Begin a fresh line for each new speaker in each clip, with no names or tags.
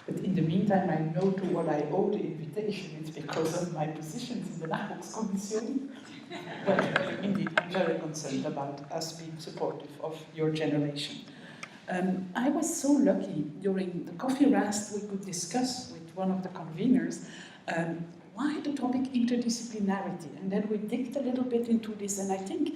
But in the meantime, I know to what I owe the invitation. It's because of my positions in the Nachwuchskommission. Well, indeed, I'm very concerned about us being supportive of your generation. I was so lucky during the coffee rast we could discuss with one of the conveners why the topic interdisciplinarity, and then we digged a little bit into this, and I think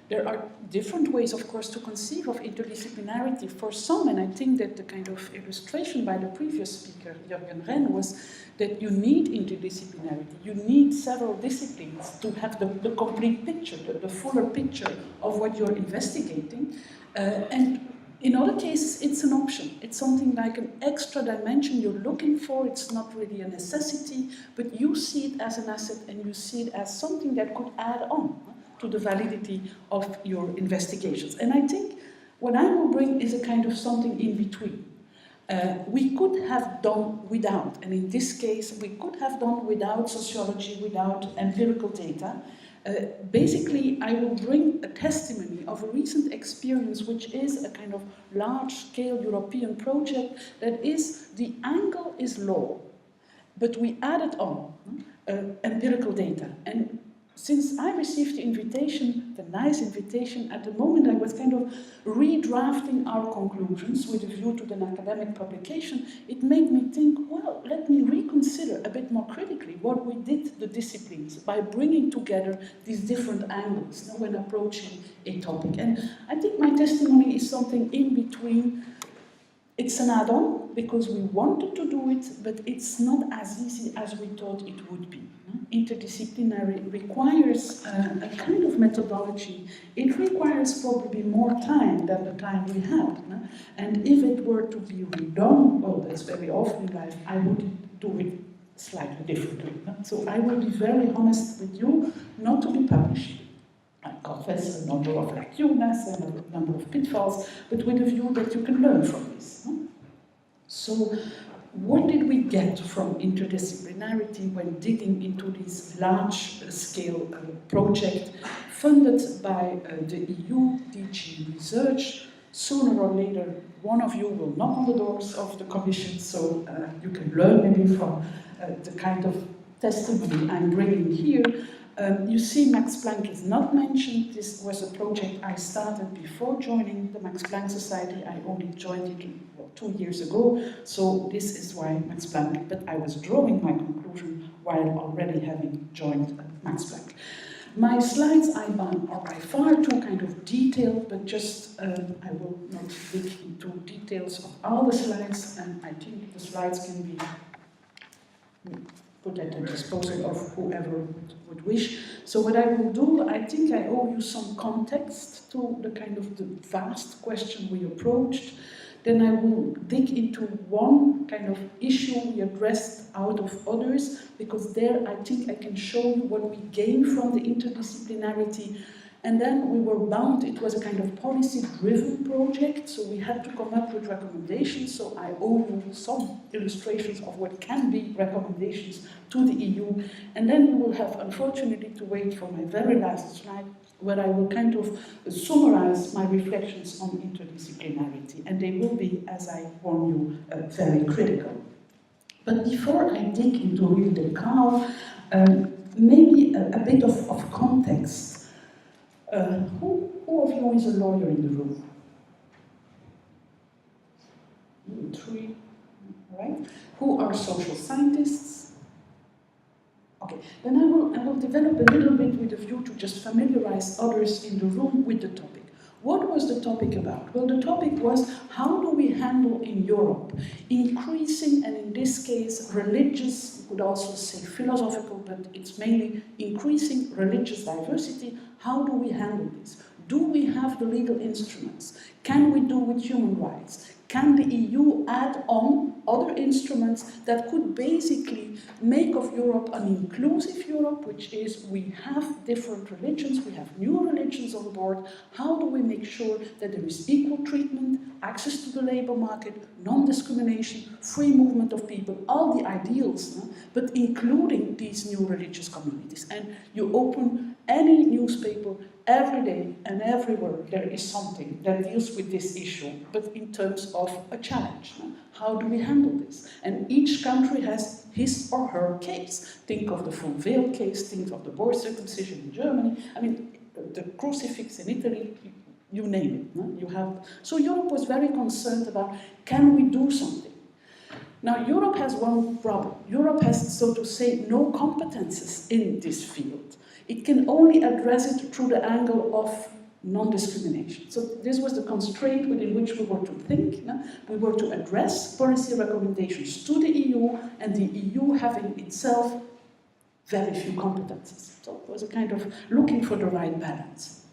there are different ways, of course, to conceive of interdisciplinarity for some, and I think that the kind of illustration by the previous speaker, Jürgen Renn, was that you need interdisciplinarity. You need several disciplines to have the complete picture, the fuller picture of what you're investigating. And in other cases, it's an option. It's something like an extra dimension you're looking for. It's not really a necessity, but you see it as an asset and you see it as something that could add on to the validity of your investigations. And I think what I will bring is a kind of something in between. We could have done without, and in this case, we could have done without sociology, without empirical data. Basically, I will bring a testimony of a recent experience, which is a kind of large-scale European project that is, the angle is low, but we added on empirical data. And since I received the invitation, the nice invitation, at the moment I was kind of redrafting our conclusions with a view to an academic publication, it made me think, well, let me reconsider a bit more critically what we did, the disciplines, by bringing together these different angles when approaching a topic. And I think my testimony is something in between. It's an add-on because we wanted to do it, but it's not as easy as we thought it would be. Interdisciplinary requires a kind of methodology. It requires probably more time than the time we had. And if it were to be redone, well, that's very often in life, I would do it slightly differently. So I will be very honest with you, not to be published. I confess a number of lacunas and a number of pitfalls, but with a view that you can learn from this. So, what did we get from interdisciplinarity when digging into this large-scale project funded by the EU, DG Research? Sooner or later, one of you will knock on the doors of the Commission, so you can learn maybe from the kind of testimony I'm bringing here. You see Max Planck is not mentioned. This was a project I started before joining the Max Planck Society. I only joined it 2 years ago, so this is why Max Planck, but I was drawing my conclusion while already having joined Max Planck. My slides, are by far too kind of detailed, but just I will not dig into details of all the slides, and I think the slides can be put at the disposal of whoever would wish. So what I will do, I think I owe you some context to the kind of the vast question we approached. Then I will dig into one kind of issue we addressed out of others, because there I think I can show you what we gain from the interdisciplinarity. And then we were bound, it was a kind of policy-driven project, so we had to come up with recommendations, so I owe you some illustrations of what can be recommendations to the EU. And then you will have, unfortunately, to wait for my very last slide, where I will kind of summarize my reflections on interdisciplinarity, and they will be, as I warn you, very critical. But before I dig into really the cow, maybe a bit of context. Who of you is a lawyer in the room? 3, right? Who are social scientists? Okay, then I will develop a little bit with a view to just familiarize others in the room with the topic. What was the topic about? Well, the topic was, how do we handle in Europe increasing, and in this case, religious, you could also say philosophical, but it's mainly increasing religious diversity. How do we handle this? Do we have the legal instruments? Can we do with human rights? Can the EU add on other instruments that could basically make of Europe an inclusive Europe, which is we have different religions, we have new religions on board. How do we make sure that there is equal treatment, access to the labor market, non-discrimination, free movement of people, all the ideals, no? But including these new religious communities. And you open any newspaper, every day and everywhere there is something that deals with this issue, but in terms of a challenge. How do we handle this? And each country has his or her case. Think of the full veil case, think of the boy circumcision in Germany, I mean, the crucifix in Italy, you name it. No? You have. So Europe was very concerned about, can we do something? Now, Europe has one problem. Europe has, so to say, no competences in this field. It can only address it through the angle of non-discrimination. So this was the constraint within which we were to think. No? We were to address policy recommendations to the EU, and the EU having itself very few competences. So it was a kind of looking for the right balance.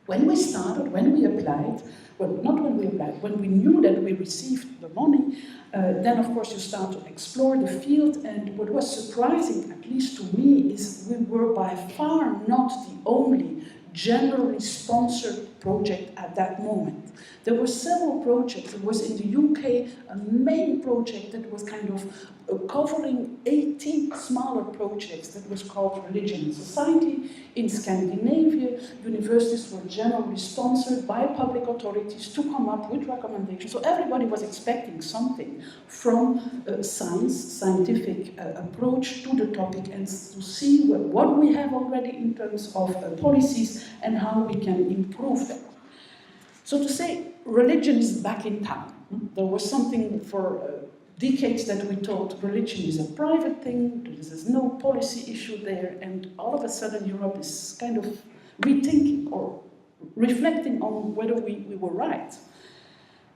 When we started, when we applied, well, not when we applied, when we knew that we received the money, then of course you start to explore the field, and what was surprising, at least to me, is we were by far not the only generally sponsored project at that moment. There were several projects. There was in the UK a main project that was kind of covering 80 smaller projects that was called Religion and Society. In Scandinavia, universities were generally sponsored by public authorities to come up with recommendations. So everybody was expecting something from scientific approach to the topic, and to see what we have already in terms of policies and how we can improve them. So to say, religion is back in town. There was something for decades that we thought religion is a private thing, there is no policy issue there, and all of a sudden Europe is kind of rethinking or reflecting on whether we were right.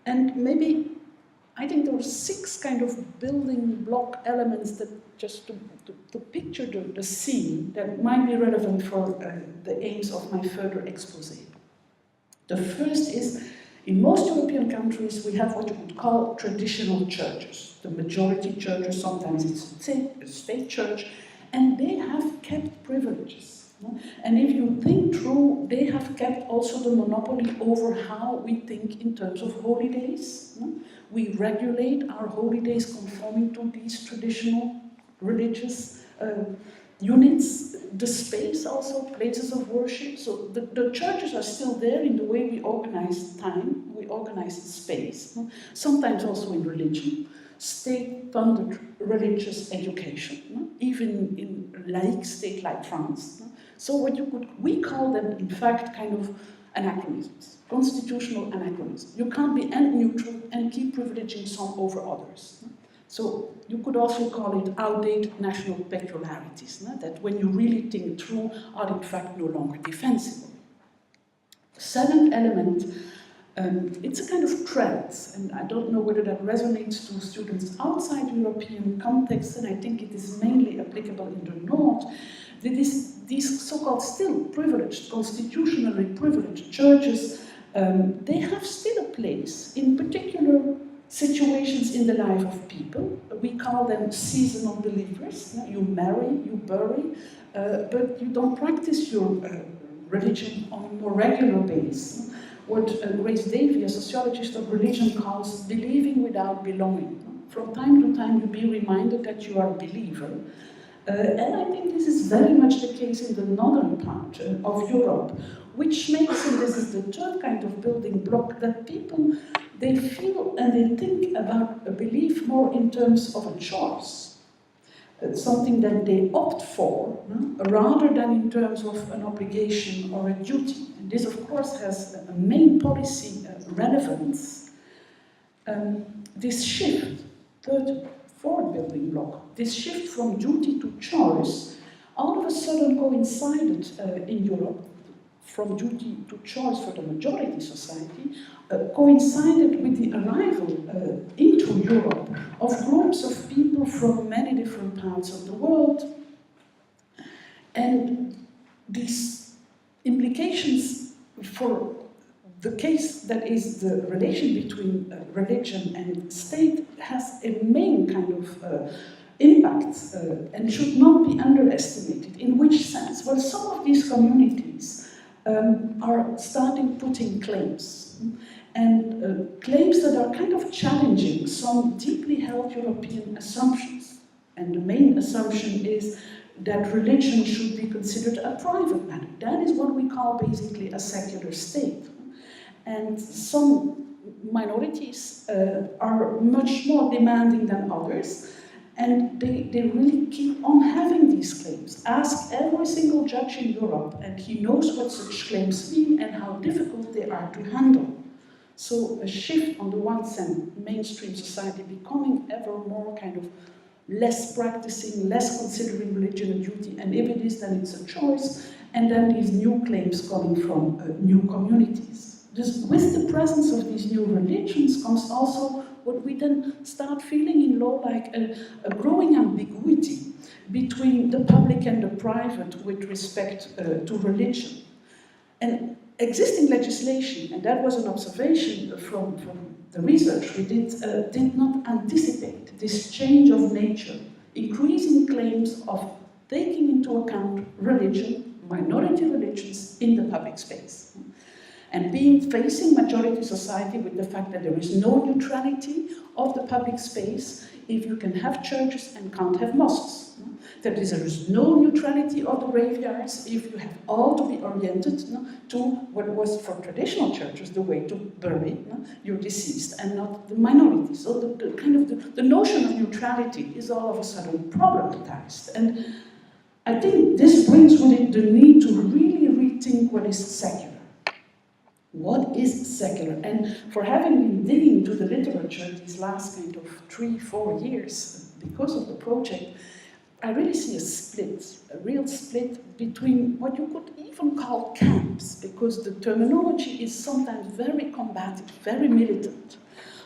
And maybe, I think there were 6 kind of building block elements that just to picture the scene that might be relevant for the aims of my further expose. The first is, in most European countries, we have what you could call traditional churches. The majority churches, sometimes it's a state church, and they have kept privileges. And if you think through, they have kept also the monopoly over how we think in terms of holy days. We regulate our holy days conforming to these traditional religious units, the space also, places of worship. So the churches are still there in the way we organize time, we organize space, sometimes also in religion, state-funded religious education, even in laïc state like France. So we call them, in fact, kind of anachronisms, constitutional anachronisms. You can't be neutral and keep privileging some over others. So you could also call it outdated national peculiarities, that when you really think through are in fact no longer defensible. The second element, it's a kind of trend, and I don't know whether that resonates to students outside European context, and I think it is mainly applicable in the North, that these so-called still privileged, constitutionally privileged churches, they have still a place, in particular situations in the life of people. We call them seasonal believers. You marry, you bury, but you don't practice your religion on a more regular basis. What Grace Davy, a sociologist of religion, calls believing without belonging. From time to time you be reminded that you are a believer. And I think this is very much the case in the northern part of Europe, which makes, and this is the third kind of building block, that people, they feel and they think about a belief more in terms of a choice, something that they opt for, rather than in terms of an obligation or a duty. And this, of course, has a main policy relevance. This shift, fourth building block, this shift from duty to choice, all of a sudden coincided in Europe, from duty to choice for the majority society, coincided with the arrival into Europe of groups of people from many different parts of the world. And these implications for the case that is the relation between religion and state has a main kind of impact and should not be underestimated. In which sense? Well, some of these communities are starting putting claims, and claims that are kind of challenging some deeply held European assumptions. And the main assumption is
that religion should be considered a private matter. That is what we call basically a secular state. And some minorities are much more demanding than others, and they really keep on having these claims. Ask every single judge in Europe, and he knows what such claims mean and how difficult they are to handle. So a shift on the one hand, mainstream society becoming ever more kind of less practicing, less considering religion a duty, and if it is, then it's a choice, and then these new claims coming from new communities. Just with the presence of these new religions comes also what we then start feeling in law like a growing ambiguity between the public and the private with respect to religion. And existing legislation, and that was an observation from the research we did not anticipate this change of nature, increasing claims of taking into account religion, minority religions in the public space. And facing majority society with the fact that there is no neutrality of the public space if you can have churches and can't have mosques. That there is no neutrality of the graveyards if you have all to be oriented to what was for traditional churches the way to bury your deceased and not the minority. So the notion of neutrality is all of a sudden problematized. And I think this brings with it the need to really rethink what is secular. What is secular? And for having been digging into the literature these last kind of 3-4 years because of the project, I really see a real split between what you could even call camps, because the terminology is sometimes very combative, very militant.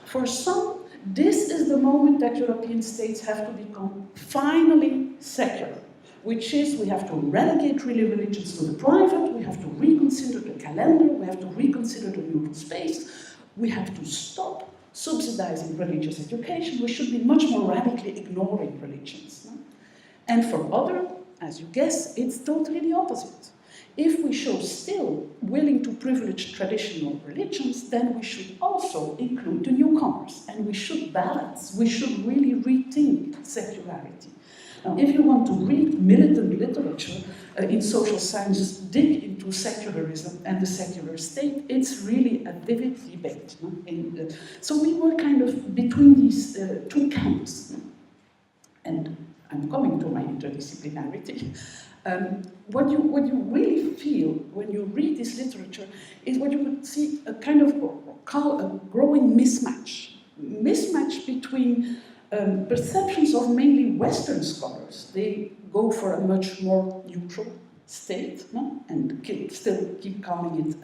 For some, this is the moment that European states have to become finally secular, which is we have to relegate really religions to the private, we have to reconsider the calendar, we have to reconsider the neutral space, we have to stop subsidizing religious education, we should be much more radically ignoring religions. No? And for other, as you guess, it's totally the opposite. If we show still willing to privilege traditional religions, then we should also include the newcomers, and we should balance, we should really rethink secularity. Now, if you want to read militant literature in social sciences, dig into secularism and the secular state, it's really a vivid debate. No? So we were kind of between these two camps. No? And I'm coming to my interdisciplinarity. What you really feel when you read this literature is what you would see a kind of call a growing mismatch. Mismatch between perceptions of mainly Western scholars. They go for a much more neutral state, no? And still keep calling it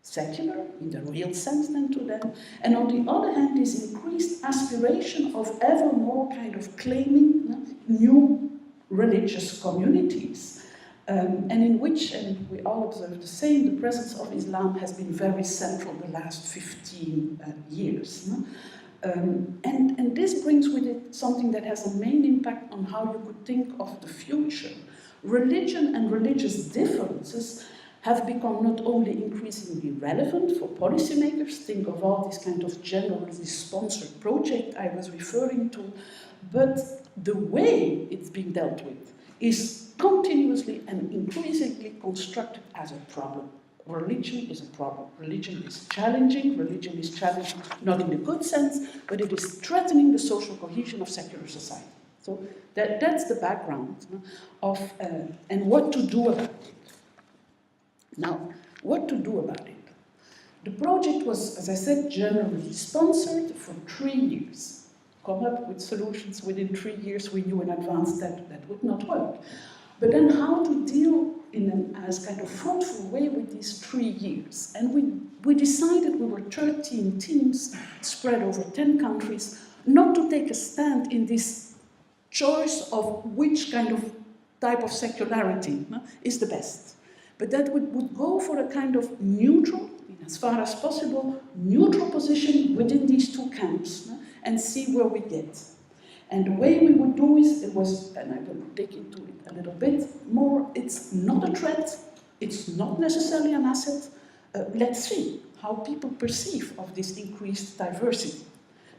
secular in the real sense then to them. And on the other hand, this increased aspiration of ever more kind of claiming new religious communities, and in which, and we all observe the same, the presence of Islam has been very central the last 15 years. No? And this brings with it something that has a main impact on how you could think of the future. Religion and religious differences have become not only increasingly relevant for policymakers, think of all these kind of generally sponsored projects I was referring to, but the way it's being dealt with is continuously and increasingly constructed as a problem. Religion is a problem. Religion is challenging. Religion is challenging not in the good sense, but it is threatening the social cohesion of secular society. So that's the background of and what to do about it. Now, what to do about it? The project was, as I said, generally sponsored for 3 years. Come up with solutions within 3 years. We knew in advance that that would not work. But then how to deal in an as kind of fruitful way with these 3 years? And we decided, we were 13 teams spread over 10 countries, not to take a stand in this choice of which kind of type of secularity is the best. But that would go for a kind of neutral, as far as possible, neutral position within these two camps and see where we get. And the way we would do it was, and I will dig into it a little bit more, it's not a threat, it's not necessarily an asset. Let's see how people perceive of this increased diversity.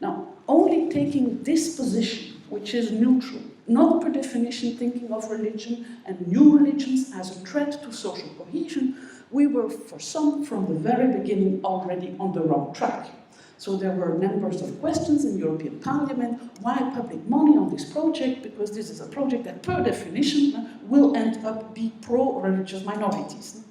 Now, only taking this position, which is neutral, not per definition thinking of religion and new religions as a threat to social cohesion, we were, for some, from the very beginning already on the wrong track. So there were numbers of questions in European Parliament, why public money on this project? Because this is a project that per definition will end up be pro-religious minorities.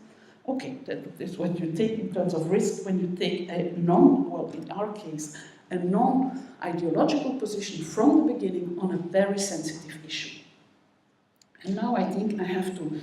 Okay, that is what you take in terms of risk when you take a well, in our case, a non-ideological position from the beginning on a very sensitive issue. And now I think I have to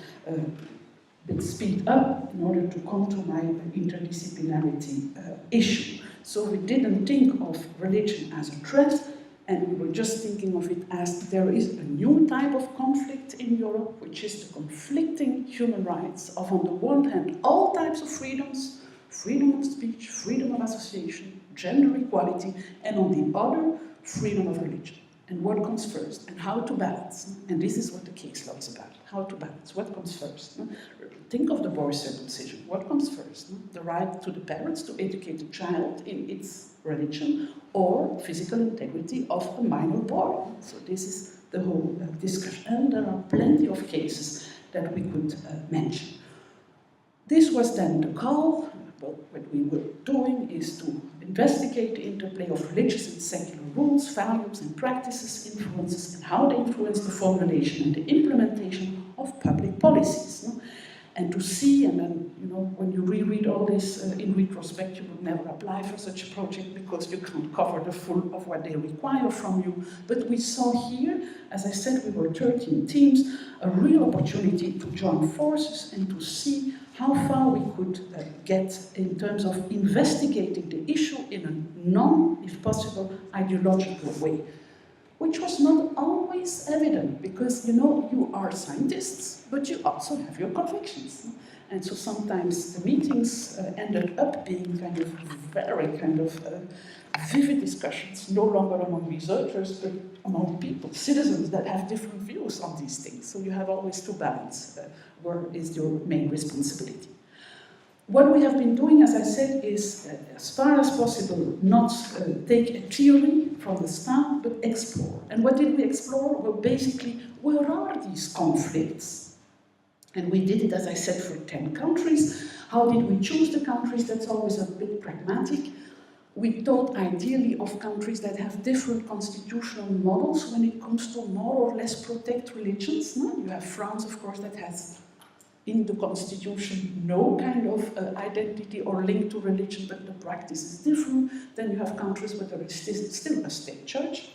speed up in order to come to my interdisciplinarity issue. So we didn't think of religion as a threat, and we were just thinking of it as there is a new type of conflict in Europe, which is the conflicting human rights of, on the one hand, all types of freedoms, freedom of speech, freedom of association, gender equality, and on the other, freedom of religion. And what comes first, and how to balance. And this is what the case law is about, how to balance, what comes first. Think of the boy circumcision, what comes first? The right to the parents to educate the child in its religion, or physical integrity of a minor boy. So this is the whole discussion, and there are plenty of cases that we could mention. This was then the call. Well, what we were doing is to investigate the interplay of religious and secular rules, values and practices, influences, and how they influence the formulation and the implementation of public policies. No? And to see, and then, you know, when you reread all this in retrospect, you would never apply for such a project because you can't cover the full of what they require from you. But we saw here, as I said, we were 13 teams, a real opportunity to join forces and to see how far we could get in terms of investigating the issue in a non, if possible, ideological way, which was not always evident because, you know, you are scientists, but you also have your convictions. And so sometimes the meetings ended up being kind of very vivid discussions, no longer among researchers, but among people, citizens that have different views on these things. So you have always to balance where is your main responsibility. What we have been doing, as I said, is as far as possible not take a theory from the start, but explore. And what did we explore? Well, basically, where are these conflicts? And we did it, as I said, for 10 countries. How did we choose the countries? That's always a bit pragmatic. We thought ideally of countries that have different constitutional models when it comes to more or less protect religions. No? You have France, of course, that has in the constitution no kind of identity or link to religion, but the practice is different. Then you have countries where there is still a state church.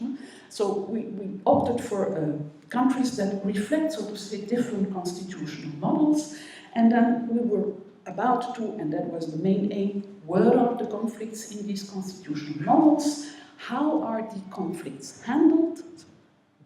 So we opted for countries that reflect, so to say, different constitutional models. And then we were about to, and that was the main aim, where are the conflicts in these constitutional models? How are the conflicts handled?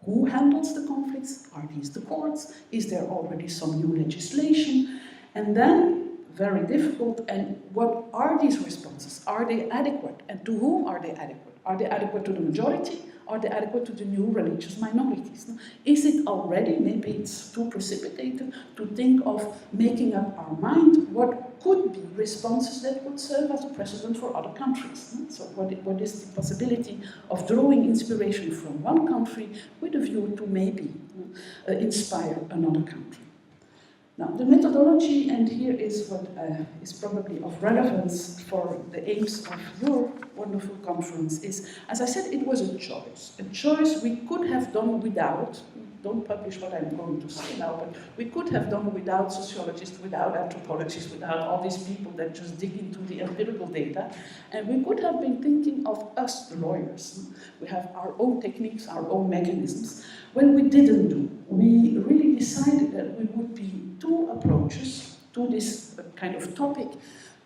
Who handles the conflicts? Are these the courts? Is there already some new legislation? And then, very difficult, and what are these responses? Are they adequate? And to whom are they adequate? Are they adequate to the majority? Are they adequate to the new religious minorities? Is it already, maybe it's too precipitated, to think of making up our mind what could be responses that would serve as a precedent for other countries? So what is the possibility of drawing inspiration from one country with a view to maybe inspire another country? Now, the methodology, and here is what is probably of relevance for the aims of your wonderful conference, is, as I said, it was a choice we could have done without. Don't publish what I'm going to say now, but we could have done without sociologists, without anthropologists, without all these people that just dig into the empirical data, and we could have been thinking of us, the lawyers. We have our own techniques, our own mechanisms. When we didn't do, we really decided that we would be two approaches to this kind of topic.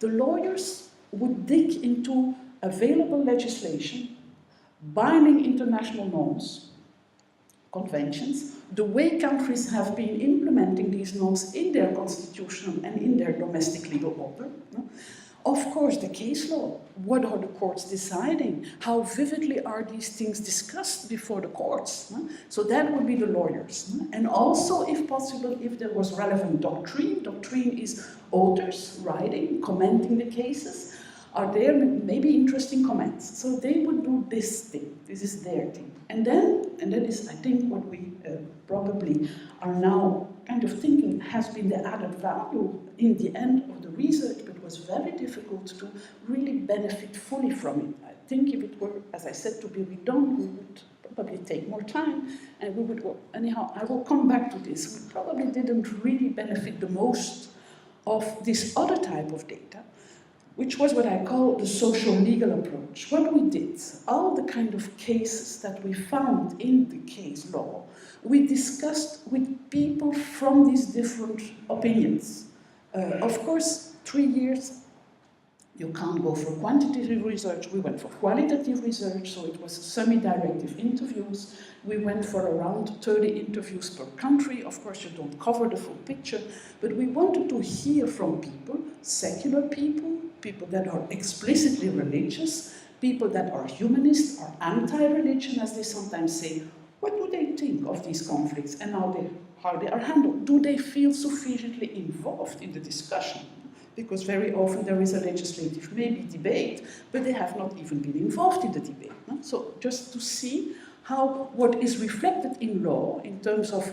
The lawyers would dig into available legislation, binding international norms, conventions, the way countries have been implementing these norms in their constitutional and in their domestic legal order. Of course, the case law. What are the courts deciding? How vividly are these things discussed before the courts? So that would be the lawyers. And also, if possible, if there was relevant doctrine. Doctrine is authors writing, commenting the cases. Are there maybe interesting comments? So they would do this thing. This is their thing. And that is, I think, what we probably are now kind of thinking has been the added value in the end of the research, but it was very difficult to really benefit fully from it. I think if it were, as I said, to be redone, we would probably take more time, and we would, anyhow, I will come back to this. We probably didn't really benefit the most of this other type of data, which was what I call the social legal approach. What we did, all the kind of cases that we found in the case law, we discussed with people from these different opinions. Of course, 3 years, you can't go for quantitative research. We went for qualitative research, so it was semi-directive interviews. We went for around 30 interviews per country. Of course, you don't cover the full picture, but we wanted to hear from people, secular people, people that are explicitly religious, people that are humanist or anti-religion, as they sometimes say. What do they think of these conflicts and how they are handled? Do they feel sufficiently involved in the discussion? Because very often there is a legislative, maybe debate, but they have not even been involved in the debate. No? So just to see how what is reflected in law in terms of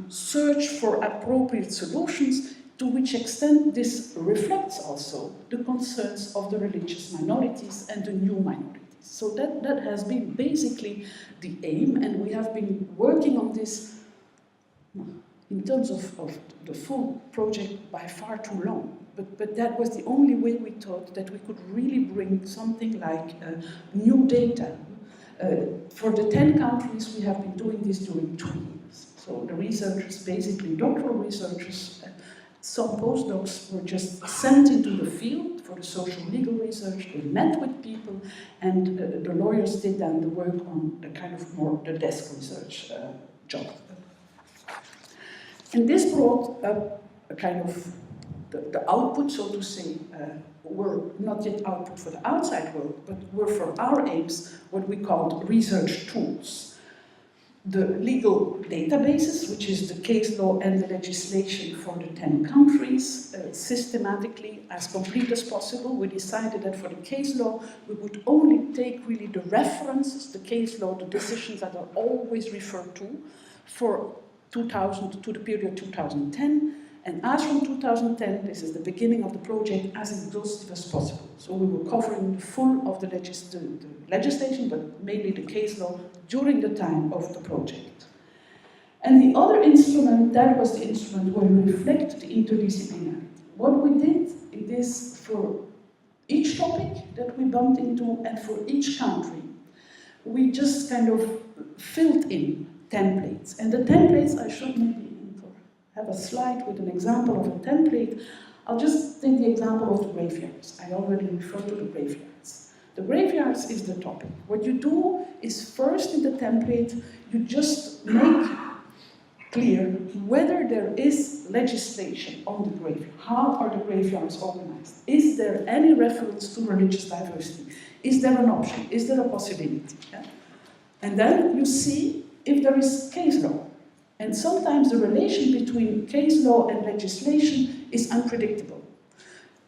search for appropriate solutions, to which extent this reflects also the concerns of the religious minorities and the new minorities. So that has been basically the aim, and we have been working on this in terms of the full project by far too long. But that was the only way we thought that we could really bring something like new data. For the 10 countries, we have been doing this during 2 years. So the researchers, basically doctoral researchers, some postdocs were just sent into the field for the social legal research. They met with people, and the lawyers did then the work on the kind of more the desk research job. And this brought up a kind of the output, so to say, were not yet output for the outside world, but were for our aims what we called research tools. The legal databases, which is the case law and the legislation for the 10 countries, systematically, as complete as possible. We decided that for the case law, we would only take really the references, the case law, the decisions that are always referred to, for 2000 to the period 2010. And as from 2010, this is the beginning of the project, as exhaustive as possible. So we were covering the full of the legislation, but mainly the case law during the time of the project. And the other instrument, that was the instrument where we reflect the interdisciplinarity. What we did is for each topic that we bumped into and for each country, we just kind of filled in templates. And the templates, I should maybe have a slide with an example of a template. I'll just take the example of the graveyards. I already referred to the graveyards. The graveyards is the topic. What you do is first in the template, you just make clear whether there is legislation on the graveyard. How are the graveyards organized? Is there any reference to religious diversity? Is there an option? Is there a possibility? Yeah? And then you see if there is case law. And sometimes the relation between case law and legislation is unpredictable.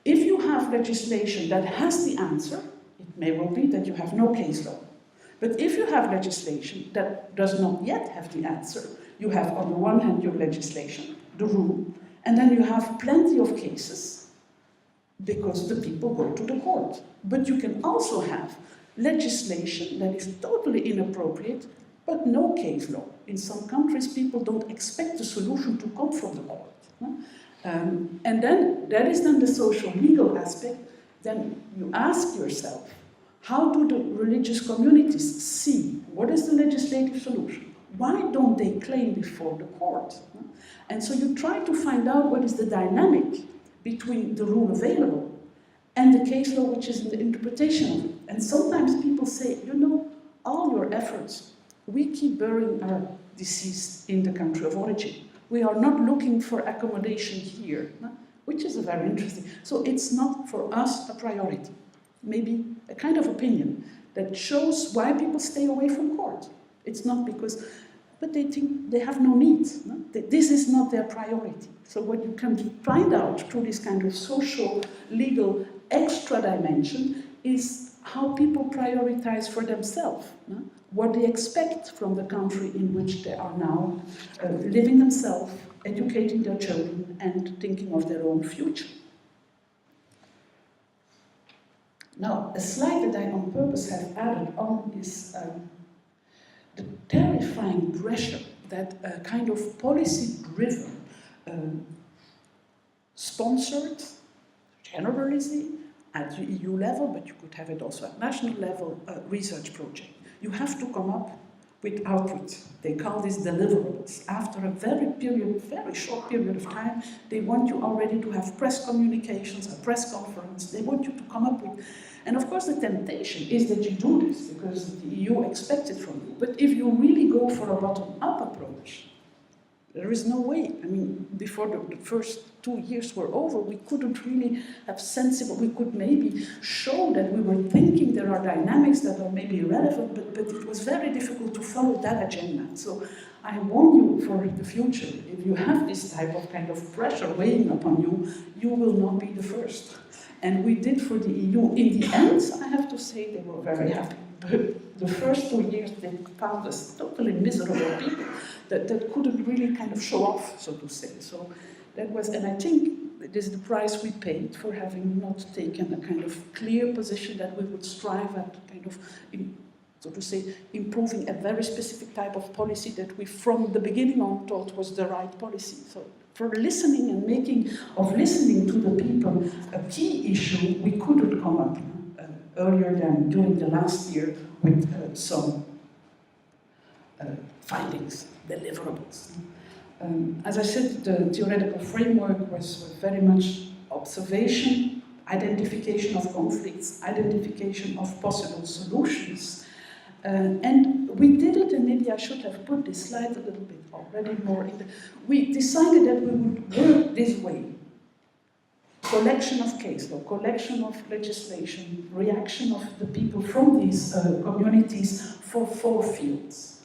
If you have legislation that has the answer, it may well be that you have no case law. But if you have legislation that does not yet have the answer, you have on the one hand your legislation, the rule, and then you have plenty of cases because the people go to the court. But you can also have legislation that is totally inappropriate, but no case law. In some countries, people don't expect the solution to come from the court. And then, that is then the social legal aspect. Then you ask yourself, how do the religious communities see? What is the legislative solution? Why don't they claim before the court? And so you try to find out what is the dynamic between the rule available and the case law, which is in the interpretation of it. And sometimes people say, you know, all your efforts, we keep burying our deceased in the country of origin. We are not looking for accommodation here, which is a very interesting. So it's not for us a priority. Maybe a kind of opinion that shows why people stay away from court. It's not because, but they think they have no need. No? This is not their priority. So what you can find out through this kind of social, legal, extra dimension is how people prioritize for themselves, what they expect from the country in which they are now living themselves, educating their children, and thinking of their own future. Now, a slide that I on purpose have added on is the terrifying pressure that a kind of policy-driven, sponsored, generally at the EU level, but you could have it also at national level, research project. You have to come up with output. They call this deliverables. After a very short period of time, they want you already to have press communications, a press conference. They want you to come up with, and of course the temptation is that you do this because the EU expects it from you. But if you really go for a bottom-up approach, there is no way. I mean, before the first 2 years were over, we couldn't really have sensible, we could maybe show that we were thinking there are dynamics that are maybe relevant, but it was very difficult to follow that agenda. So I warn you for the future, if you have this type of kind of pressure weighing upon you, you will not be the first. And we did for the EU. In the end, I have to say they were very happy. But the first 2 years, they found us totally miserable people that couldn't really kind of show off, so to say. So that was, and I think it is the price we paid for having not taken a kind of clear position that we would strive at kind of, so to say, improving a very specific type of policy that we from the beginning on thought was the right policy. So for listening and making of listening to the people a key issue, we couldn't come up earlier than during the last year with some findings, deliverables. As I said, the theoretical framework was very much observation, identification of conflicts, identification of possible solutions. And we did it, and maybe I should have put this slide a little bit already more in the... We decided that we would work this way. Collection of case law, collection of legislation, reaction of the people from these communities for 4 fields.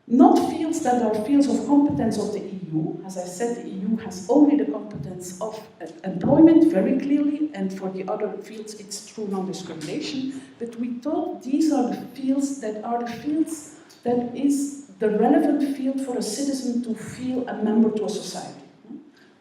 Not fields that are fields of competence of the EU. As I said, the EU has only the competence of employment very clearly, and for the other fields it's true non-discrimination. But we thought these are the fields that is the relevant field for a citizen to feel a member to a society.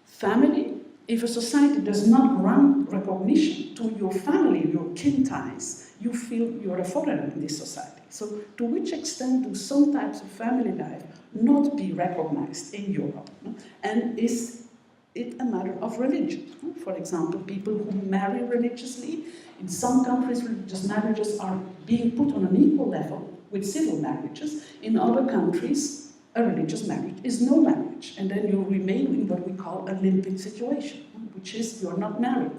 Family. If a society does not grant recognition to your family, your kin ties, you feel you're a foreigner in this society. So to which extent do some types of family life not be recognized in Europe? And is it a matter of religion? For example, people who marry religiously, in some countries religious marriages are being put on an equal level with civil marriages. In other countries, a religious marriage is no marriage, and then you remain in what we call a limping situation, which is you're not married.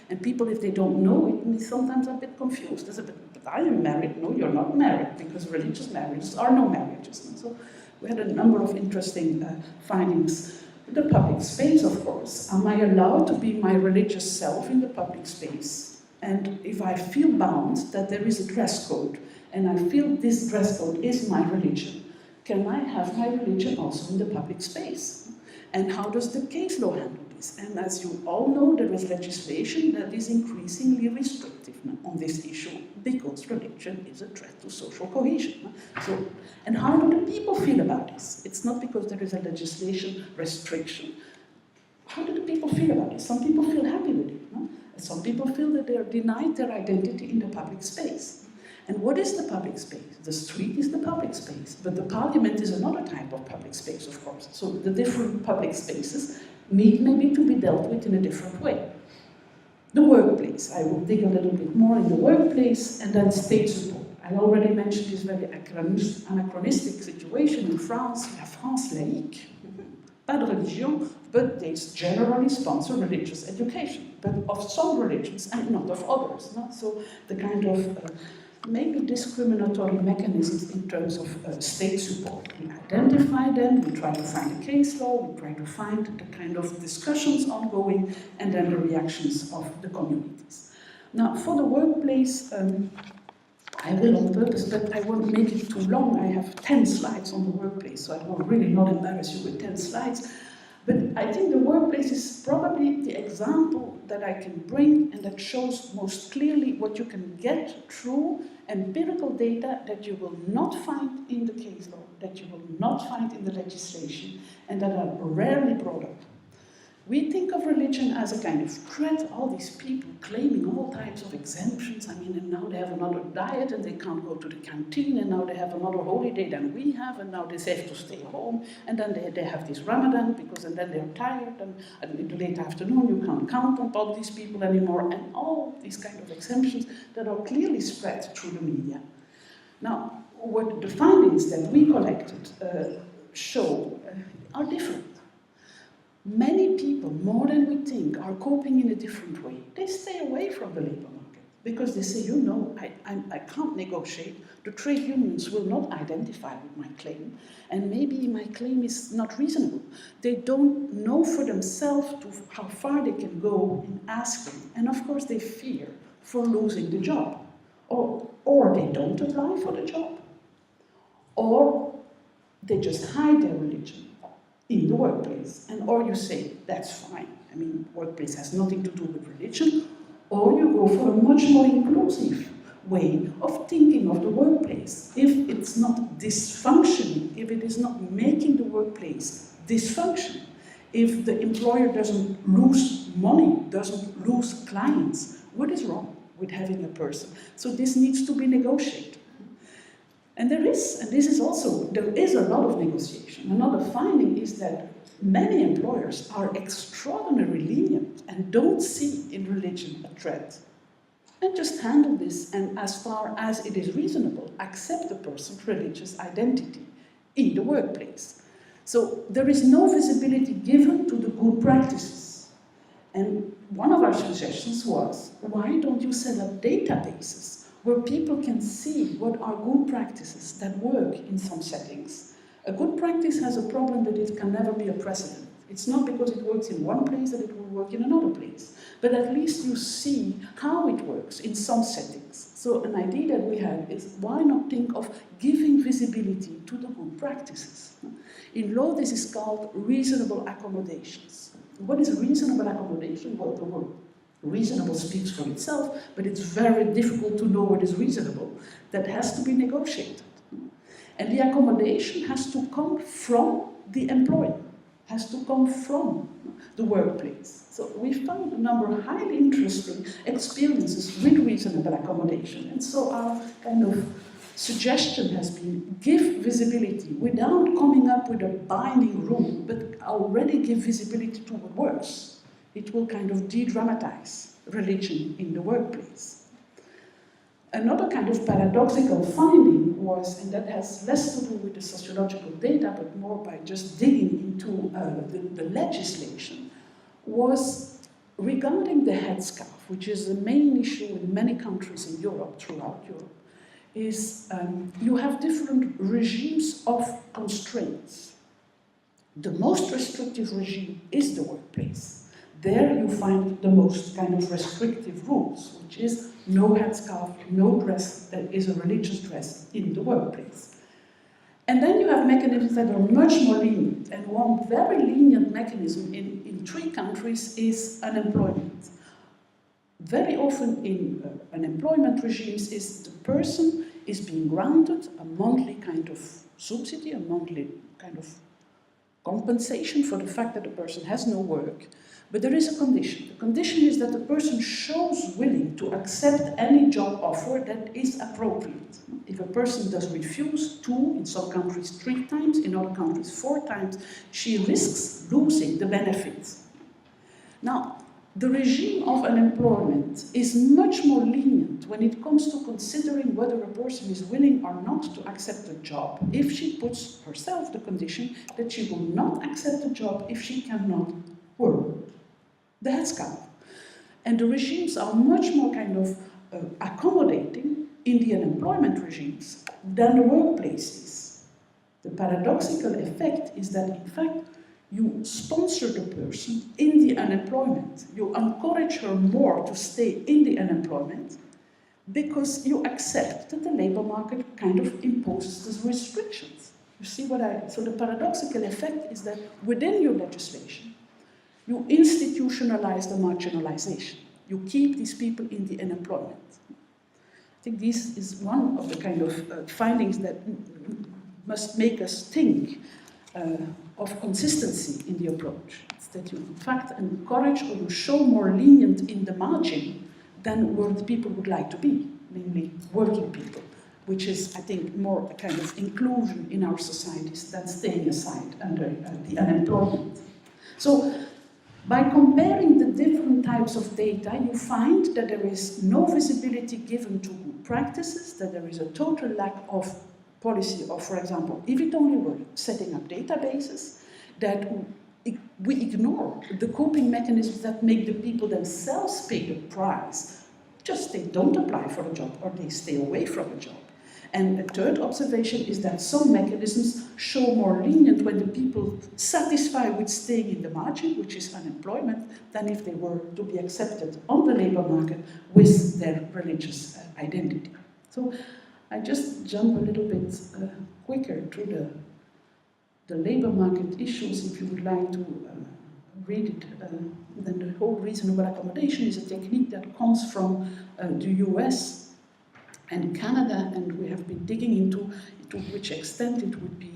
And people, if they don't know it, sometimes are a bit confused. They say, but I am married. No, you're not married, because religious marriages are no marriages. And so we had a number of interesting findings. The public space, of course. Am I allowed to be my religious self in the public space? And if I feel bound that there is a dress code, and I feel this dress code is my religion, can I have my religion also in the public space? And how does the case law handle this? And as you all know, there is legislation that is increasingly restrictive on this issue because religion is a threat to social cohesion. So, and how do the people feel about this? It's not because there is a legislation restriction. How do the people feel about this? Some people feel happy with it. No? Some people feel that they are denied their identity in the public space. And what is the public space? The street is the public space, but the parliament is another type of public space, of course. So the different public spaces need maybe to be dealt with in a different way. The workplace, I will dig a little bit more in the workplace, and then state support. I already mentioned this very anachronistic situation in France, la France laïque, pas de religion, but they generally sponsor religious education, but of some religions and not of others. No? So the kind of maybe discriminatory mechanisms in terms of state support. We identify them, we try to find a case law, we try to find the kind of discussions ongoing, and then the reactions of the communities. Now, for the workplace, I will on purpose, but I won't make it too long. I have 10 slides on the workplace, so I will really not embarrass you with 10 slides. But I think the workplace is probably the example that I can bring and that shows most clearly what you can get through empirical data that you will not find in the case law, that you will not find in the legislation, and that are rarely brought up. We think of religion as a kind of threat, all these people claiming all types of exemptions. I mean, and now they have another diet and they can't go to the canteen, and now they have another holiday than we have, and now they have to stay home, and then they have this Ramadan, because and then they're tired, and in the late afternoon you can't count on all these people anymore, and all these kind of exemptions that are clearly spread through the media. Now, what the findings that we collected show are different. Many people, more than we think, are coping in a different way. They stay away from the labor market because they say, you know, I can't negotiate. The trade unions will not identify with my claim, and maybe my claim is not reasonable. They don't know for themselves how far they can go in asking, and of course they fear for losing the job, or they don't apply for the job, or they just hide their religion in the workplace. Or you say, that's fine, I mean, workplace has nothing to do with religion, or you go for a much more inclusive way of thinking of the workplace. If it's not dysfunctioning, if it is not making the workplace dysfunction, if the employer doesn't lose money, doesn't lose clients, what is wrong with having a person? So this needs to be negotiated. And there is a lot of negotiation. Another finding is that many employers are extraordinarily lenient and don't see in religion a threat. And just handle this, and as far as it is reasonable, accept the person's religious identity in the workplace. So there is no visibility given to the good practices. And one of our suggestions was, why don't you set up databases where people can see what are good practices that work in some settings? A good practice has a problem that it can never be a precedent. It's not because it works in one place that it will work in another place. But at least you see how it works in some settings. So an idea that we had is, why not think of giving visibility to the good practices? In law, this is called reasonable accommodations. What is reasonable accommodation? Well, the word reasonable speaks for itself, but it's very difficult to know what is reasonable. That has to be negotiated. And the accommodation has to come from the employer, has to come from the workplace. So we found a number of highly interesting experiences with reasonable accommodation. And so our kind of suggestion has been, give visibility without coming up with a binding rule, but already give visibility to what works. It will kind of de-dramatize religion in the workplace. Another kind of paradoxical finding was, and that has less to do with the sociological data, but more by just digging into the legislation, was regarding the headscarf, which is the main issue in many countries in Europe, throughout Europe, is you have different regimes of constraints. The most restrictive regime is the workplace. There you find the most kind of restrictive rules, which is no headscarf, no dress that is a religious dress in the workplace. And then you have mechanisms that are much more lenient. And one very lenient mechanism in 3 countries is unemployment. Very often in unemployment regimes is the person is being granted a monthly kind of subsidy, a monthly kind of compensation for the fact that the person has no work. But there is a condition. The condition is that the person shows willing to accept any job offer that is appropriate. If a person does refuse 2, in some countries 3 times, in other countries 4 times, she risks losing the benefits. Now, the regime of unemployment is much more lenient when it comes to considering whether a person is willing or not to accept a job, if she puts herself the condition that she will not accept a job if she cannot work. The headscarf. And the regimes are much more kind of accommodating in the unemployment regimes than the workplaces. The paradoxical effect is that, in fact, you sponsor the person in the unemployment. You encourage her more to stay in the unemployment because you accept that the labor market kind of imposes these restrictions. You see what so the paradoxical effect is that within your legislation, you institutionalize the marginalization. You keep these people in the unemployment. I think this is one of the kind of findings that must make us think of consistency in the approach. It's that you, in fact, encourage or you show more lenient in the margin than where the people would like to be, namely working people, which is, I think, more a kind of inclusion in our societies than staying aside under the unemployment. So, by comparing the different types of data, you find that there is no visibility given to good practices, that there is a total lack of policy of, for example, if it only were setting up databases, that we ignore the coping mechanisms that make the people themselves pay the price. Just they don't apply for a job or they stay away from a job. And a third observation is that some mechanisms show more lenient when the people satisfy with staying in the margin, which is unemployment, than if they were to be accepted on the labor market with their religious identity. So I just jump a little bit quicker through the labor market issues, if you would like to read it. Then the whole reasonable accommodation is a technique that comes from the US and Canada, and we have been digging into to which extent it would be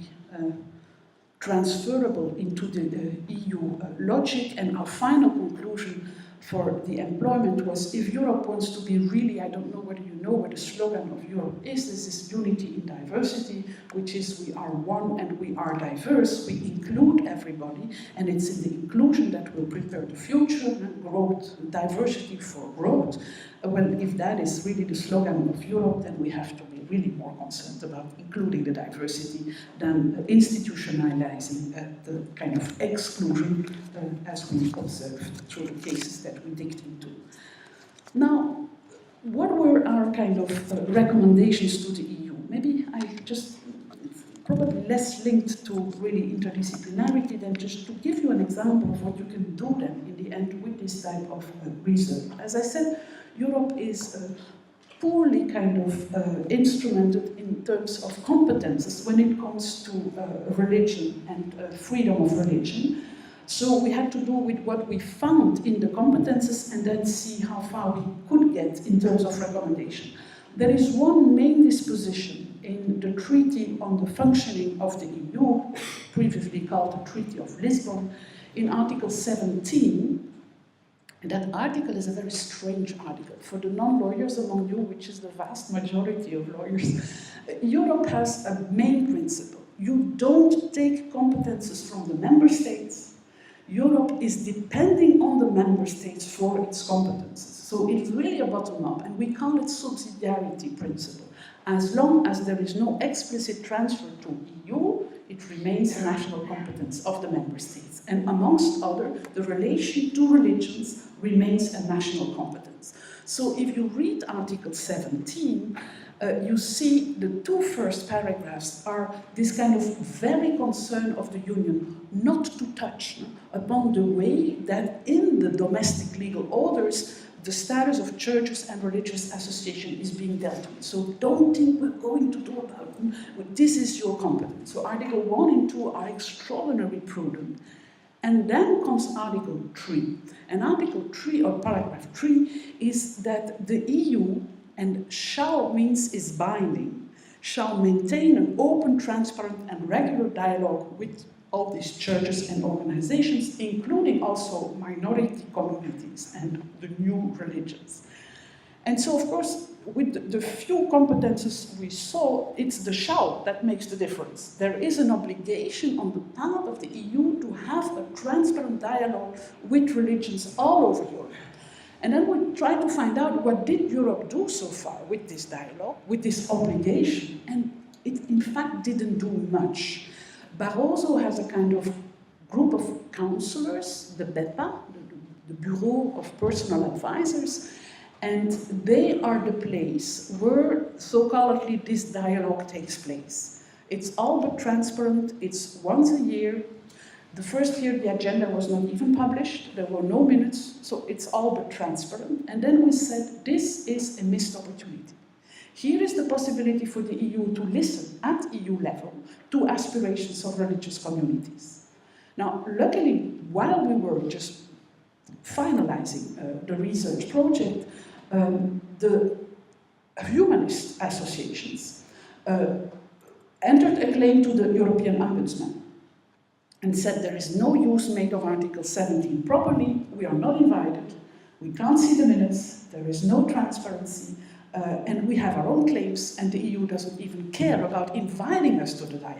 transferable into the EU logic. And our final conclusion for the employment was, if Europe wants to be really, I don't know whether you know what the slogan of Europe is, this is unity in diversity, which is we are one and we are diverse, we include everybody, and it's in the inclusion that will prepare the future, growth, diversity for growth. Well, if that is really the slogan of Europe, then we have to be really more concerned about including the diversity than institutionalizing the kind of exclusion as we observed through the cases that we digged into. Now, what were our kind of recommendations to the EU? Maybe I just, probably less linked to really interdisciplinarity than just to give you an example of what you can do then in the end with this type of research. As I said, Europe is poorly kind of instrumented in terms of competences when it comes to religion and freedom of religion. So we had to do with what we found in the competences and then see how far we could get in terms of recommendation. There is one main disposition in the Treaty on the Functioning of the EU, previously called the Treaty of Lisbon, in Article 17. And that article is a very strange article. For the non-lawyers among you, which is the vast majority of lawyers, Europe has a main principle. You don't take competences from the member states. Europe is depending on the member states for its competences. So it's really a bottom-up, and we call it subsidiarity principle. As long as there is no explicit transfer to EU, it remains national competence of the member states. And amongst other, the relation to religions remains a national competence. So if you read Article 17, you see the two first paragraphs are this kind of very concern of the Union not to touch upon the way that in the domestic legal orders the status of churches and religious association is being dealt with. So don't think we're going to do about them. This is your competence. So Article 1 and 2 are extraordinarily prudent. And then comes Article 3. And Article 3, or Paragraph 3, is that the EU, and shall means is binding, shall maintain an open, transparent, and regular dialogue with all these churches and organizations, including also minority communities and the new religions. And so, of course, with the few competences we saw, it's the shall that makes the difference. There is an obligation on the part of the EU to have a transparent dialogue with religions all over Europe. And then we try to find out what did Europe do so far with this dialogue, with this obligation, and it in fact didn't do much. Barroso has a kind of group of counselors, the BEPA, the Bureau of Personal Advisors, and they are the place where, so-calledly, this dialogue takes place. It's all but transparent, it's once a year. The first year the agenda was not even published, there were no minutes, so it's all but transparent. And then we said, this is a missed opportunity. Here is the possibility for the EU to listen at EU level to aspirations of religious communities. Now, luckily, while we were just finalizing the research project, the humanist associations entered a claim to the European Ombudsman and said there is no use made of Article 17 properly, we are not invited, we can't see the minutes, there is no transparency, and we have our own claims, and the EU doesn't even care about inviting us to the dialogue.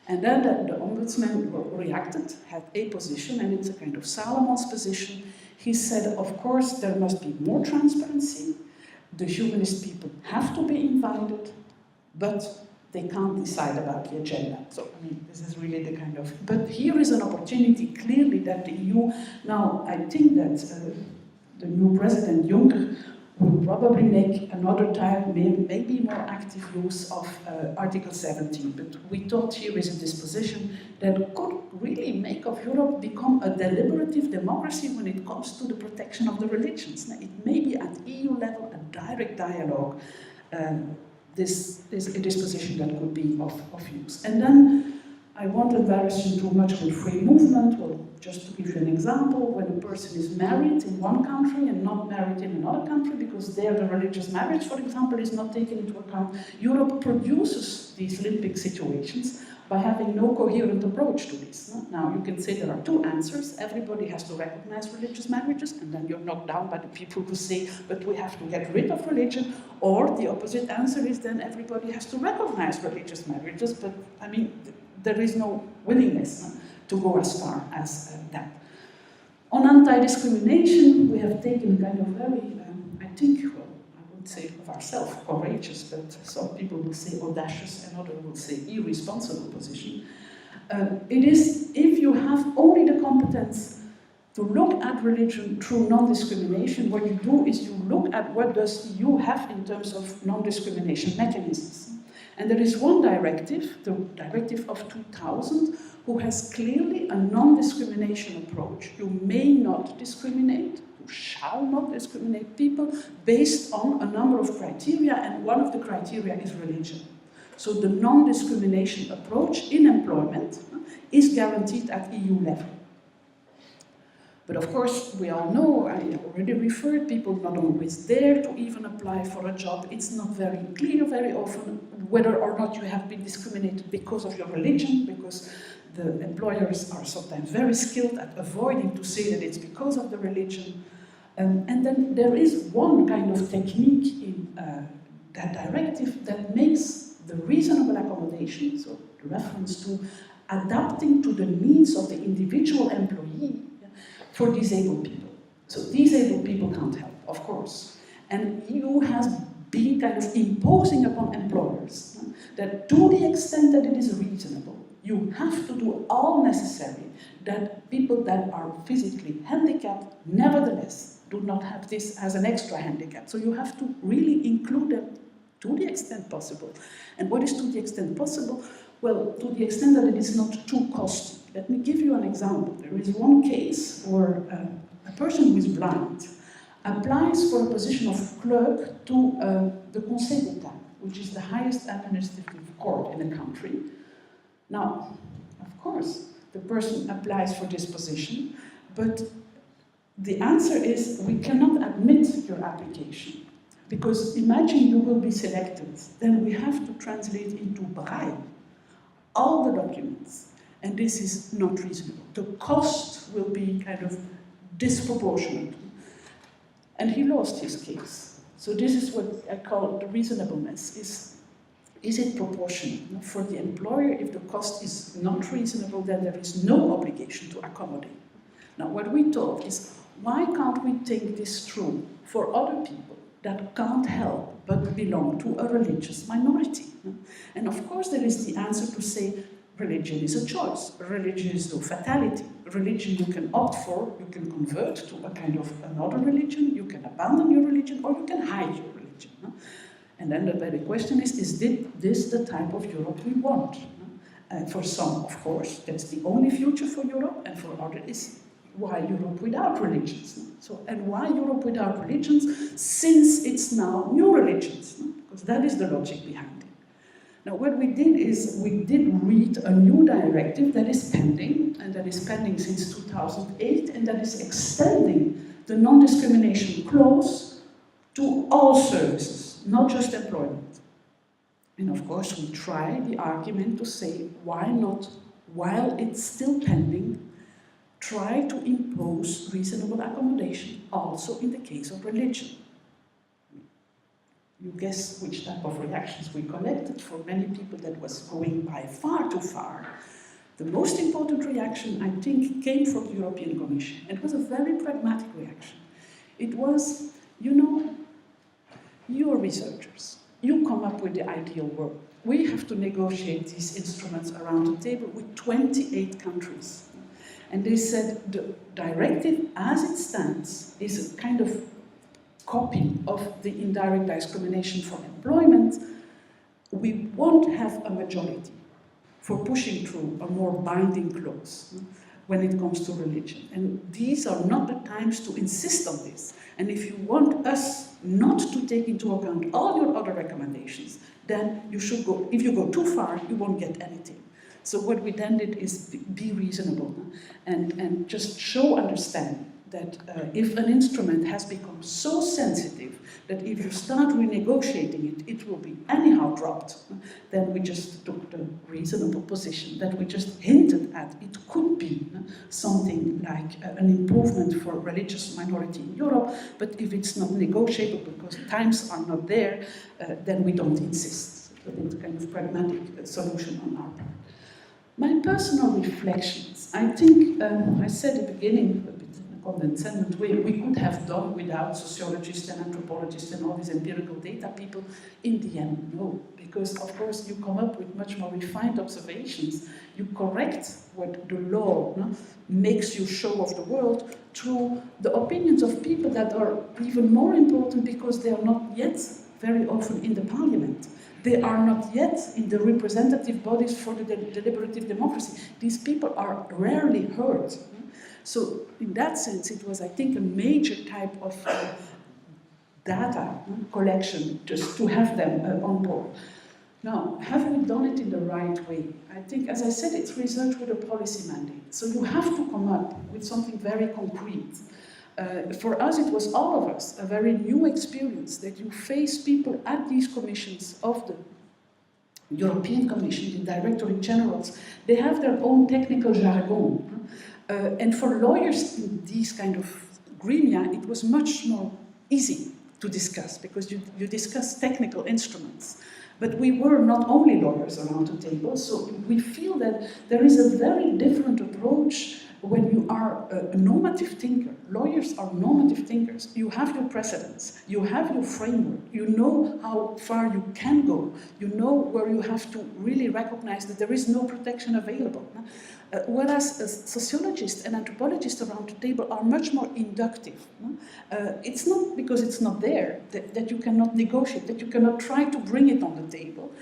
And then the Ombudsman reacted, had a position, and it's a kind of Salomon's position. He said, of course, there must be more transparency, the humanist people have to be invited, but they can't decide about the agenda. So, I mean, this is really the kind of... But here is an opportunity, clearly, that the EU... Now, I think that the new President Juncker will probably make another time, maybe more active use of Article 17. But we thought here is a disposition that could really make of Europe become a deliberative democracy when it comes to the protection of the religions. Now, it may be at EU level a direct dialogue. This is a disposition that could be of use. And then I won't embarrass you too much with free movement. Well, just to give you an example, when a person is married in one country and not married in another country, because there the religious marriage, for example, is not taken into account, Europe produces these limbic situations by having no coherent approach to this. No? Now, you can say there are two answers. Everybody has to recognize religious marriages, and then you're knocked down by the people who say, but we have to get rid of religion. Or the opposite answer is then everybody has to recognize religious marriages, but, I mean, there is no willingness to go as far as that. On anti-discrimination, we have taken kind of very, I think, well, I would say of ourselves, courageous, but some people will say audacious and others will say irresponsible position. It is, if you have only the competence to look at religion through non-discrimination, what you do is you look at what does EU have in terms of non-discrimination mechanisms. And there is one directive, the directive of 2000, who has clearly a non-discrimination approach. You may not discriminate, you shall not discriminate people based on a number of criteria, and one of the criteria is religion. So the non-discrimination approach in employment is guaranteed at EU level. But of course, we all know, I already referred, people not always dare to even apply for a job. It's not very clear very often whether or not you have been discriminated because of your religion, because the employers are sometimes very skilled at avoiding to say that it's because of the religion. And then there is one kind of technique in that directive that makes the reasonable accommodation, so the reference to adapting to the needs of the individual employee, for disabled people. So disabled people can't help, of course. And EU has been kind of imposing upon employers that to the extent that it is reasonable, you have to do all necessary that people that are physically handicapped nevertheless do not have this as an extra handicap. So you have to really include them to the extent possible. And what is to the extent possible? Well, to the extent that it is not too costly. Let me give you an example. There is one case where a person who is blind applies for a position of clerk to the Conseil d'État, which is the highest administrative court in the country. Now, of course, the person applies for this position, but the answer is we cannot admit your application. Because imagine you will be selected, then we have to translate into Braille all the documents. And this is not reasonable. The cost will be kind of disproportionate. And he lost his case. So this is what I call the reasonableness. Is it proportionate? For the employer, if the cost is not reasonable, then there is no obligation to accommodate. Now, what we thought is, why can't we take this through for other people that can't help but belong to a religious minority? And of course, there is the answer to say, religion is a choice. Religion is no fatality. Religion you can opt for, you can convert to a kind of another religion, you can abandon your religion, or you can hide your religion. And then the very question is this the type of Europe we want? For some, of course, that's the only future for Europe, and for others, why Europe without religions? So, and why Europe without religions? Since it's now new religions. because that is the logic behind it. Now, what we did is we did read a new directive that is pending, and that is pending since 2008, and that is extending the non-discrimination clause to all services, not just employment. And of course, we try the argument to say, why not, while it's still pending, try to impose reasonable accommodation also in the case of religion. You guess which type of reactions we collected. For many people that was going by far too far. The most important reaction, I think, came from the European Commission. It was a very pragmatic reaction. It was, you know, you're researchers. You come up with the ideal world. We have to negotiate these instruments around the table with 28 countries. And they said the directive as it stands is a kind of copy of the indirect discrimination for employment. We won't have a majority for pushing through a more binding clause when it comes to religion. And these are not the times to insist on this. And if you want us not to take into account all your other recommendations, then you should go, if you go too far, you won't get anything. So what we then did is be reasonable and just show understanding that if an instrument has become so sensitive that if you start renegotiating it, it will be anyhow dropped, then we just took the reasonable position that we just hinted at. It could be something like an improvement for religious minority in Europe, but if it's not negotiable because times are not there, then we don't insist. So it's a kind of pragmatic solution on our part. My personal reflections, I think, I said at the beginning, a bit in a condescending way, we could have done without sociologists and anthropologists and all these empirical data people. In the end, no, because of course you come up with much more refined observations. You correct what the law makes you show of the world through the opinions of people that are even more important because they are not yet very often in the parliament. They are not yet in the representative bodies for the deliberative democracy. These people are rarely heard. So in that sense, it was, I think, a major type of data collection just to have them on board. Now, have we done it in the right way? I think, as I said, it's research with a policy mandate. So you have to come up with something very concrete. For us, it was all of us, a very new experience that you face people at these commissions of the European Commission, the Directorate Generals. They have their own technical jargon. And for lawyers in these kind of gremia, it was much more easy to discuss because you discuss technical instruments. But we were not only lawyers around the table, so we feel that there is a very different approach when you are a normative thinker. Lawyers are normative thinkers. You have your precedents, you have your framework, you know how far you can go, you know where you have to really recognize that there is no protection available. Whereas sociologists and anthropologists around the table are much more inductive. It's not because it's not there that you cannot negotiate, that you cannot try to bring it on the table.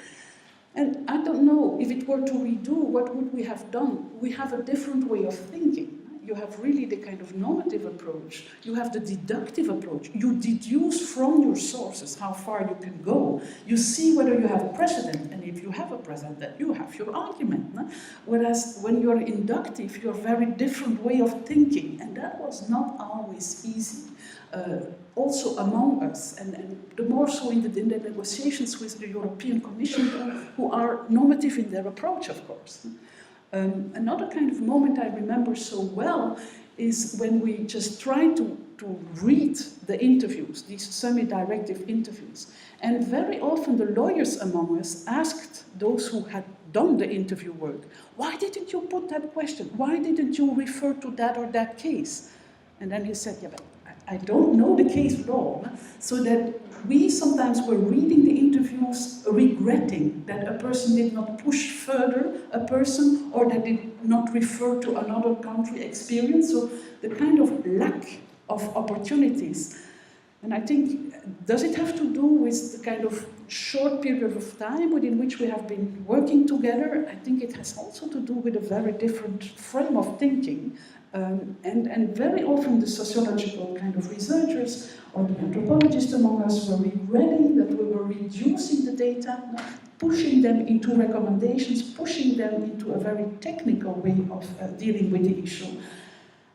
And I don't know, if it were to redo, what would we have done? We have a different way of thinking. You have really the kind of normative approach. You have the deductive approach. You deduce from your sources how far you can go. You see whether you have a precedent, and if you have a precedent, you have your argument. Whereas when you're inductive, you're a very different way of thinking, and that was not always easy. Also among us, and the more so in the negotiations with the European Commission, who are normative in their approach, of course. Another kind of moment I remember so well is when we just tried to read the interviews, these semi-directive interviews. And very often the lawyers among us asked those who had done the interview work, why didn't you put that question? Why didn't you refer to that or that case? And then he said, yeah, but I don't know the case law, so that we sometimes were reading the interviews regretting that a person did not push further a person or that did not refer to another country experience. So the kind of lack of opportunities And I think, does it have to do with the kind of short period of time within which we have been working together? I think it has also to do with a very different frame of thinking. And very often the sociological kind of researchers or the anthropologists among us were regretting that we were reducing the data, pushing them into recommendations, pushing them into a very technical way of dealing with the issue.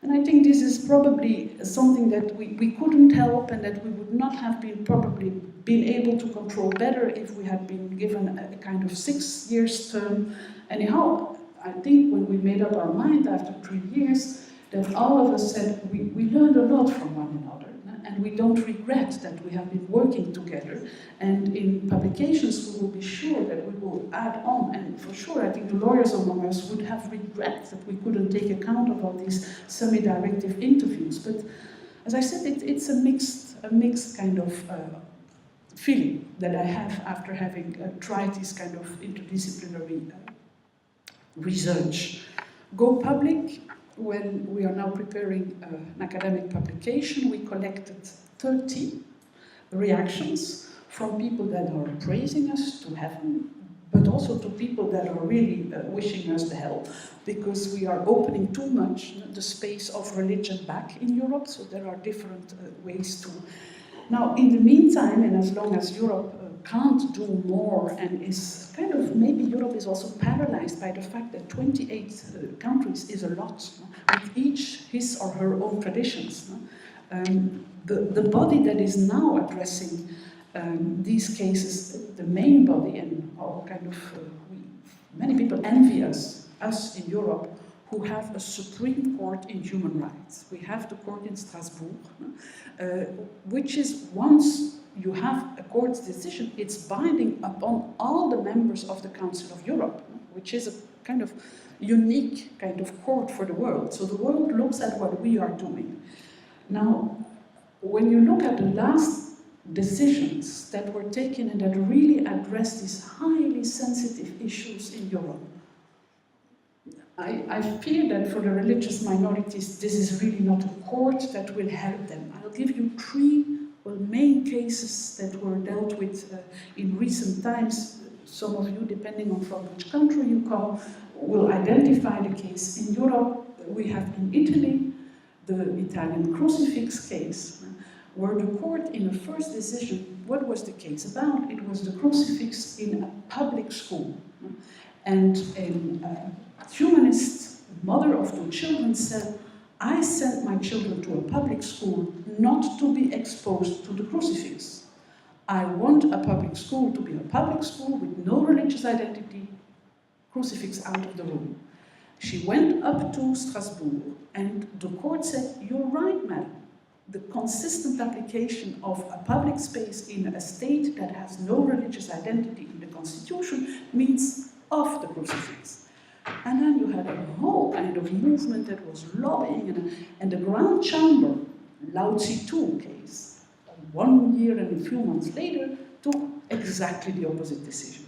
And I think this is probably something that we couldn't help and that we would not have been probably been able to control better if we had been given a kind of 6 years term. Anyhow, I think when we made up our mind after 3 years, that all of us said we learned a lot from one another, and we don't regret that we have been working together. And in publications, we will be sure that we will add on. And for sure, I think the lawyers among us would have regret that we couldn't take account of all these semi-directive interviews. But as I said, it's a mixed kind of feeling that I have after having tried this kind of interdisciplinary research. Go public. When we are now preparing an academic publication, we collected 30 reactions from people that are praising us to heaven, but also to people that are really wishing us the hell, because we are opening too much the space of religion back in Europe, so there are different ways to. Now, in the meantime, and as long as Europe can't do more and is kind of, maybe Europe is also paralyzed by the fact that 28 countries is a lot, with each his or her own traditions. The body that is now addressing these cases, the main body, and all kind of, many people envy us in Europe, who have a Supreme Court in human rights. We have the court in Strasbourg, which is, once you have a court's decision, it's binding upon all the members of the Council of Europe, which is a kind of unique kind of court for the world. So the world looks at what we are doing. Now, when you look at the last decisions that were taken and that really address these highly sensitive issues in Europe, I fear that for the religious minorities, this is really not a court that will help them. I'll give you 3 main cases that were dealt with in recent times. Some of you, depending on from which country you come, will identify the case. In Europe, we have in Italy the Italian crucifix case, where the court, in the first decision, what was the case about? It was the crucifix in a public school. And a humanist mother of 2 children said, I sent my children to a public school not to be exposed to the crucifix. I want a public school to be a public school with no religious identity, crucifix out of the room. She went up to Strasbourg and the court said, you're right, madam. The consistent application of a public space in a state that has no religious identity in the constitution means off the crucifix. And then you had a whole kind of movement that was lobbying, and the Grand Chamber, Lao Tzu 2 case, 1 year and a few months later, took exactly the opposite position.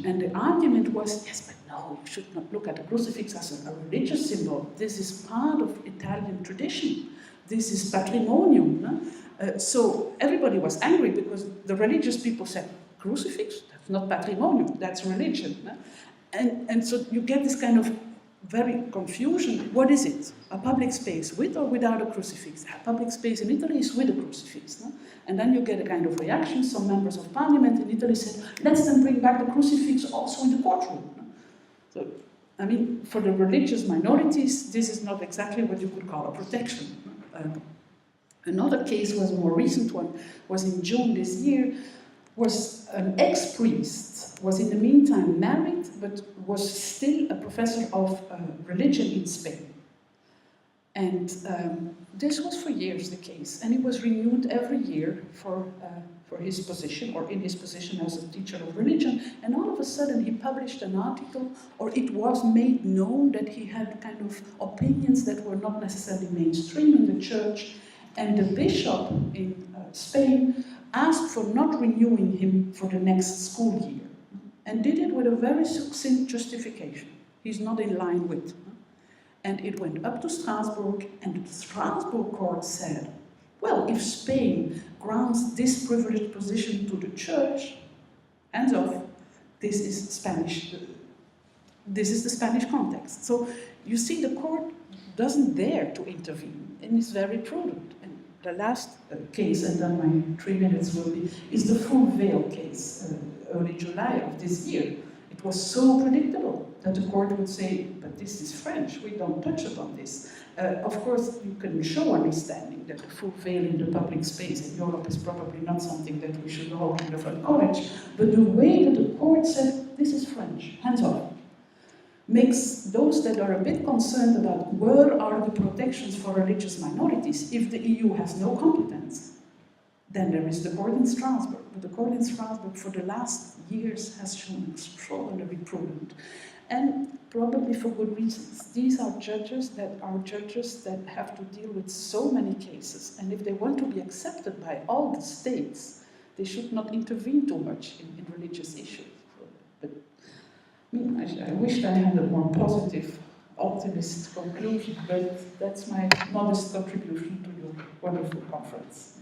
And the argument was, yes, but no, you should not look at the crucifix as a religious symbol. This is part of Italian tradition. This is patrimonium. No? So everybody was angry because the religious people said, crucifix? That's not patrimonium, that's religion. No? And so you get this kind of very confusion. What is it? A public space with or without a crucifix? A public space in Italy is with a crucifix. No? And then you get a kind of reaction. Some members of parliament in Italy said, let's then bring back the crucifix also in the courtroom. No? So, I mean, for the religious minorities, this is not exactly what you could call a protection. Another case was a more recent one, was in June this year, was an ex-priest, was in the meantime married, but was still a professor of religion in Spain. And this was for years the case, and it was renewed every year for his position, or in his position as a teacher of religion, and all of a sudden he published an article, or it was made known that he had kind of opinions that were not necessarily mainstream in the church, and the bishop in Spain asked for not renewing him for the next school year, and did it with a very succinct justification. He's not in line with. And it went up to Strasbourg, and the Strasbourg court said, Well, if Spain grants this privileged position to the church, hands off, this is Spanish. This is the Spanish context. So you see, the court doesn't dare to intervene and is very prudent. And the last case, and then my 3 minutes will be, is the full veil case, early July of this year. It was so predictable that the court would say, but this is French, we don't touch upon this. Of course, you can show understanding that the full veil in the public space in Europe is probably not something that we should all kind of encourage, but the way that the court said, this is French, hands off, makes those that are a bit concerned about where are the protections for religious minorities if the EU has no competence. Then there is the court in Strasbourg. But the court in Strasbourg for the last years has shown extraordinarily prudent. And probably for good reasons. These are judges that have to deal with so many cases. And if they want to be accepted by all the states, they should not intervene too much in religious issues. But I wish I had a more positive, optimist conclusion, but that's my modest contribution to your wonderful conference.